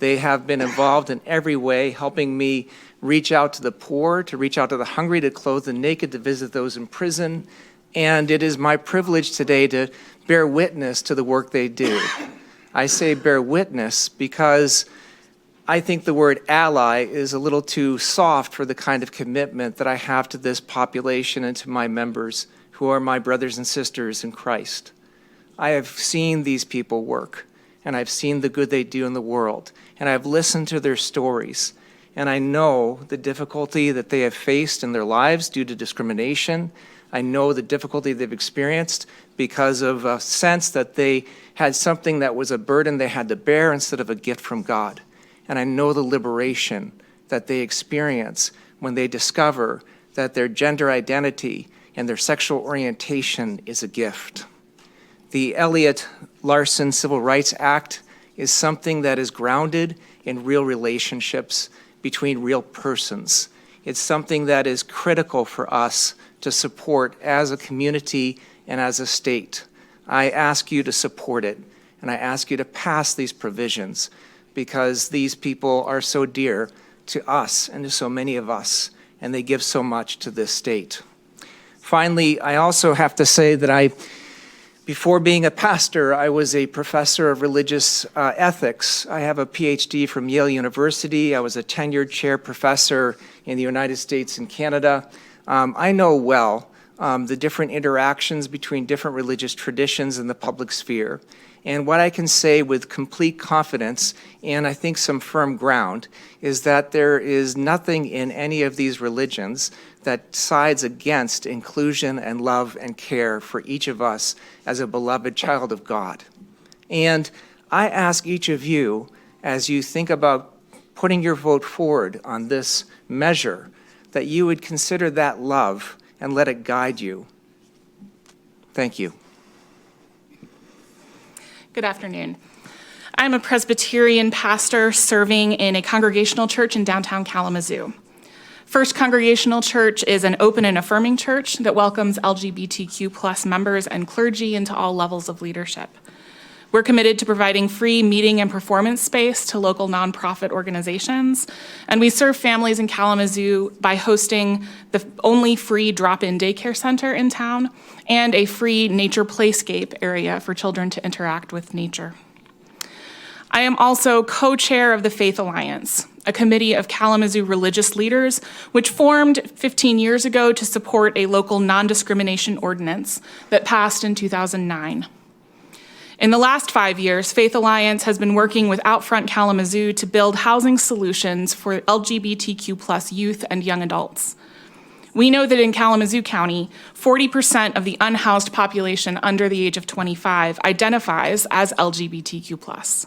They have been involved in every way, helping me reach out to the poor, to reach out to the hungry, to clothe the naked, to visit those in prison. And it is my privilege today to bear witness to the work they do. I say bear witness because I think the word ally is a little too soft for the kind of commitment that I have to this population and to my members who are my brothers and sisters in Christ. I have seen these people work, and I've seen the good they do in the world, and I've listened to their stories, and I know the difficulty that they have faced in their lives due to discrimination. I know the difficulty they've experienced because of a sense that they had something that was a burden they had to bear instead of a gift from God. And I know the liberation that they experience when they discover that their gender identity and their sexual orientation is a gift. The Elliott Larson Civil Rights Act is something that is grounded in real relationships between real persons. It's something that is critical for us to support as a community and as a state. I ask you to support it, and I ask you to pass these provisions because these people are so dear to us and to so many of us, and they give so much to this state. Finally, I also have to say that before being a pastor, I was a professor of religious ethics. I have a PhD from Yale University. I was a tenured chair professor in the United States and Canada. I know well the different interactions between different religious traditions in the public sphere. And what I can say with complete confidence, and I think some firm ground, is that there is nothing in any of these religions that sides against inclusion and love and care for each of us as a beloved child of God. And I ask each of you, as you think about putting your vote forward on this measure, that you would consider that love and let it guide you. Thank you. Good afternoon. I'm a Presbyterian pastor serving in a congregational church in downtown Kalamazoo. First Congregational Church is an open and affirming church that welcomes LGBTQ+ members and clergy into all levels of leadership. We're committed to providing free meeting and performance space to local nonprofit organizations, and we serve families in Kalamazoo by hosting the only free drop-in daycare center in town and a free nature playscape area for children to interact with nature. I am also co-chair of the Faith Alliance, a committee of Kalamazoo religious leaders which formed 15 years ago to support a local non-discrimination ordinance that passed in 2009. In the last 5 years, Faith Alliance has been working with Outfront Kalamazoo to build housing solutions for LGBTQ+ youth and young adults. We know that in Kalamazoo County, 40% of the unhoused population under the age of 25 identifies as LGBTQ+.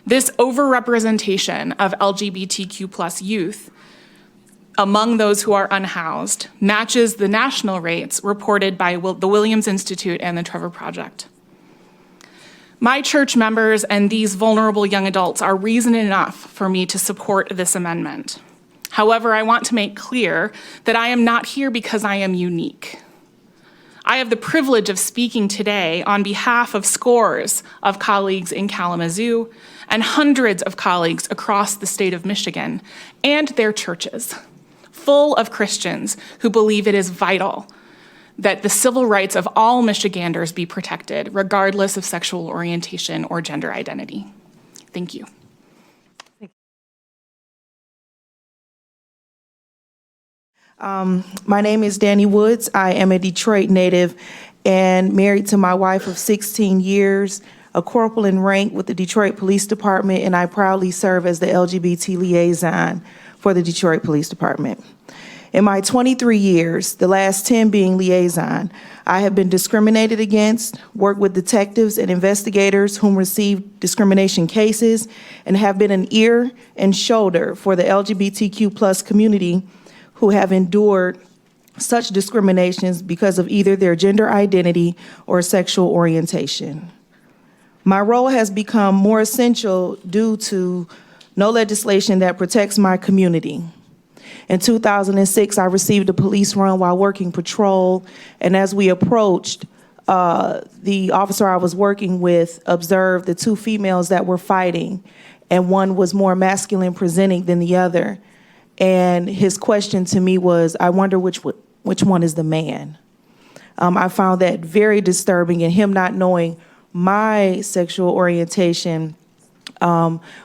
This overrepresentation of LGBTQ+ youth among those who are unhoused matches the national rates reported by the Williams Institute and the Trevor Project. My church members and these vulnerable young adults are reason enough for me to support this amendment. However, I want to make clear that I am not here because I am unique. I have the privilege of speaking today on behalf of scores of colleagues in Kalamazoo and hundreds of colleagues across the state of Michigan and their churches, full of Christians who believe it is vital that the civil rights of all Michiganders be protected, regardless of sexual orientation or gender identity. Thank you. My name is Dani Woods. I am a Detroit native and married to my wife of 16 years, a corporal in rank with the Detroit Police Department, and I proudly serve as the LGBT liaison for the Detroit Police Department. In my 23 years, the last 10 being liaison, I have been discriminated against, worked with detectives and investigators whom received discrimination cases, and have been an ear and shoulder for the LGBTQ+ community who have endured such discriminations because of either their gender identity or sexual orientation. My role has become more essential due to no legislation that protects my community. In 2006, I received a police run while working patrol, and as we approached, the officer I was working with observed the two females that were fighting, and one was more masculine presenting than the other. And his question to me was, I wonder which one is the man. I found that very disturbing, and him not knowing my sexual orientation.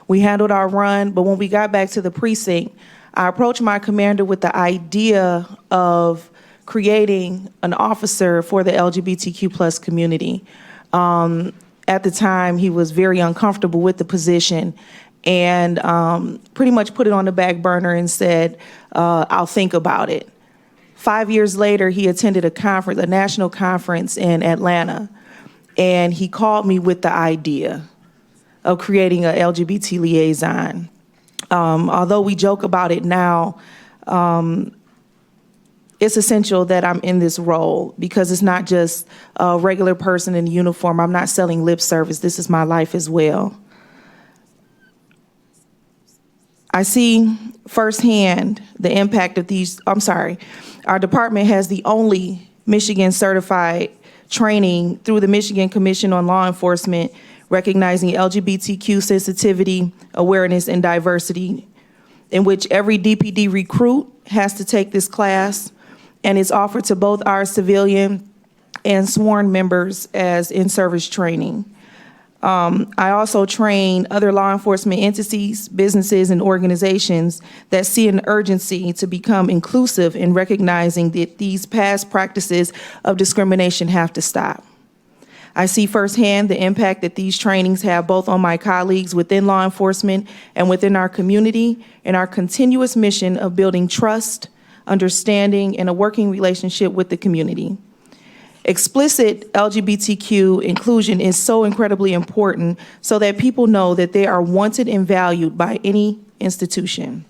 We handled our run, but when we got back to the precinct, I approached my commander with the idea of creating an officer for the LGBTQ+ community. At the time, he was very uncomfortable with the position, and pretty much put it on the back burner and said, I'll think about it. 5 years later, he attended a conference, a national conference in Atlanta, and he called me with the idea of creating an LGBT liaison. Although we joke about it now, it's essential that I'm in this role because it's not just a regular person in a uniform. I'm not selling lip service. This is my life as well. I see firsthand the impact of these. Our department has the only Michigan certified training through the Michigan Commission on Law Enforcement recognizing LGBTQ sensitivity, awareness, and diversity, in which every DPD recruit has to take this class, and it's offered to both our civilian and sworn members as in-service training. I also train other law enforcement entities, businesses, and organizations that see an urgency to become inclusive in recognizing that these past practices of discrimination have to stop. I see firsthand the impact that these trainings have both on my colleagues within law enforcement and within our community and our continuous mission of building trust, understanding, and a working relationship with the community. Explicit LGBTQ inclusion is so incredibly important so that people know that they are wanted and valued by any institution.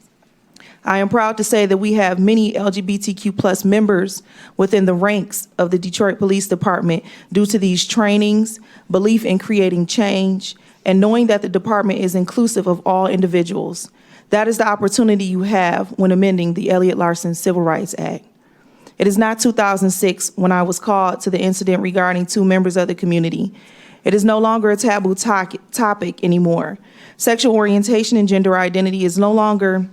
I am proud to say that we have many LGBTQ plus members within the ranks of the Detroit Police Department due to these trainings, belief in creating change, and knowing that the department is inclusive of all individuals. That is the opportunity you have when amending the Elliott Larson Civil Rights Act. It is not 2006 when I was called to the incident regarding 2 members of the community. It is no longer a taboo topic anymore. Sexual orientation and gender identity is no longer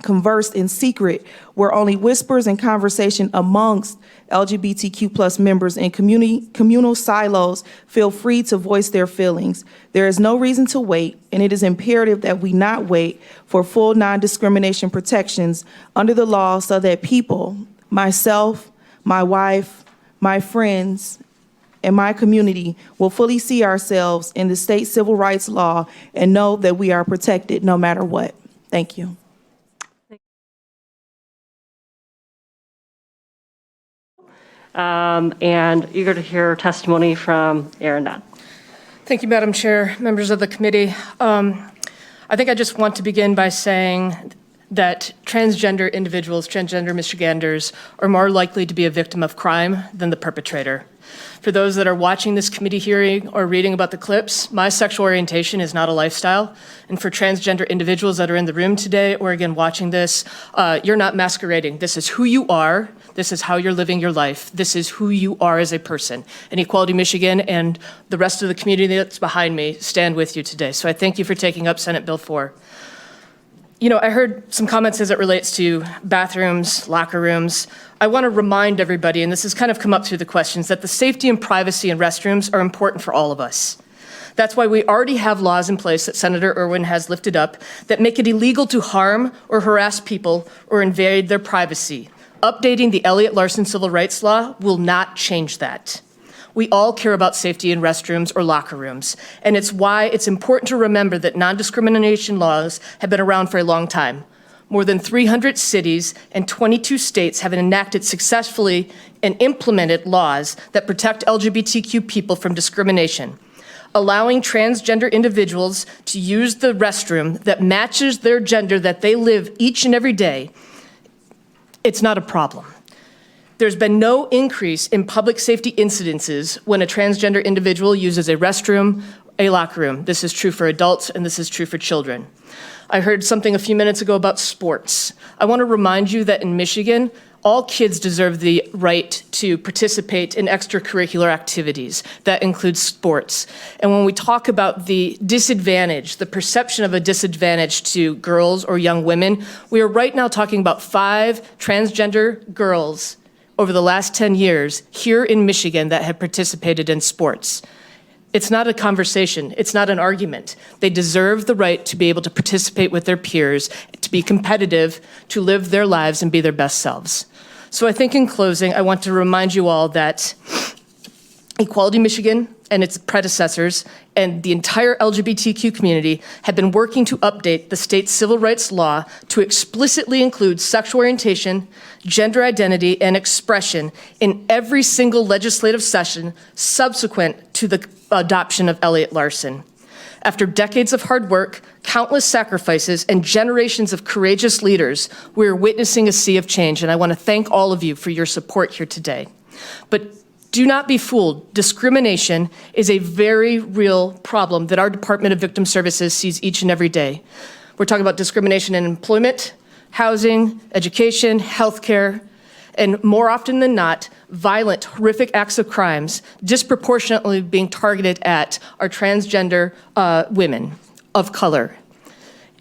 conversed in secret, where only whispers and conversation amongst LGBTQ plus members in communal silos feel free to voice their feelings. There is no reason to wait, and it is imperative that we not wait for full non-discrimination protections under the law so that people, myself, my wife, my friends, and my community will fully see ourselves in the state civil rights law and know that we are protected no matter what. Thank you. And eager to hear testimony from Erin Knott. Thank you, Madam Chair, members of the committee. I think I just want to begin by saying that transgender individuals, transgender Michiganders, are more likely to be a victim of crime than the perpetrator. For those that are watching this committee hearing or reading about the clips, my sexual orientation is not a lifestyle. And for transgender individuals that are in the room today or again watching this, you're not masquerading. This is who you are. This is how you're living your life. This is who you are as a person. And Equality Michigan and the rest of the community that's behind me stand with you today. So I thank you for taking up Senate Bill 4. You know, I heard some comments as it relates to bathrooms, locker rooms. I want to remind everybody, and this has kind of come up through the questions, that the safety and privacy in restrooms are important for all of us. That's why we already have laws in place that Senator Irwin has lifted up that make it illegal to harm or harass people or invade their privacy. Updating the Elliott Larson Civil Rights Law will not change that. We all care about safety in restrooms or locker rooms, and it's why it's important to remember that non-discrimination laws have been around for a long time. More than 300 cities and 22 states have enacted successfully and implemented laws that protect LGBTQ people from discrimination. Allowing transgender individuals to use the restroom that matches their gender that they live each and every day, it's not a problem. There's been no increase in public safety incidences when a transgender individual uses a restroom, a locker room. This is true for adults and this is true for children. I heard something a few minutes ago about sports. I want to remind you that in Michigan, all kids deserve the right to participate in extracurricular activities. That includes sports. And when we talk about the disadvantage, the perception of a disadvantage to girls or young women, we are right now talking about 5 transgender girls over the last 10 years here in Michigan that have participated in sports. It's not a conversation, it's not an argument. They deserve the right to be able to participate with their peers, to be competitive, to live their lives and be their best selves. So I think in closing, I want to remind you all that Equality Michigan and its predecessors and the entire LGBTQ community have been working to update the state's civil rights law to explicitly include sexual orientation, gender identity, and expression in every single legislative session subsequent to the adoption of Elliott Larson. After decades of hard work, countless sacrifices, and generations of courageous leaders, we're witnessing a sea of change, and I want to thank all of you for your support here today. But do not be fooled. Discrimination is a very real problem that our Department of Victim Services sees each and every day. We're talking about discrimination in employment, housing, education, healthcare, and more often than not, violent, horrific acts of crimes disproportionately being targeted at our transgender women of color.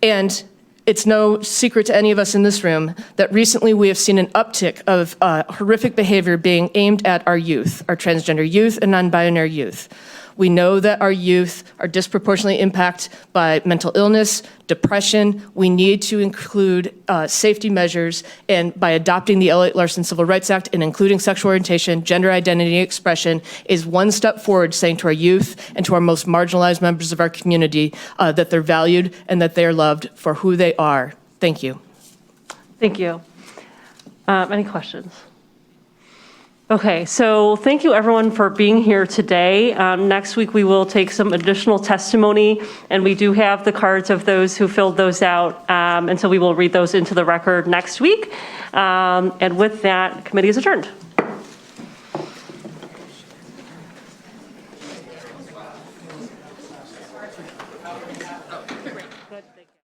And it's no secret to any of us in this room that recently we have seen an uptick of horrific behavior being aimed at our youth, our transgender youth and non-binary youth. We know that our youth are disproportionately impacted by mental illness, depression. We need to include safety measures, and by adopting the Elliott Larson Civil Rights Act and including sexual orientation, gender identity, expression is one step forward, saying to our youth and to our most marginalized members of our community that they're valued and that they are loved for who they are. Thank you. Thank you. Any questions? Okay, so thank you everyone for being here today. Next week we will take some additional testimony, and we do have the cards of those who filled those out, and so we will read those into the record next week. And with that, committee is adjourned.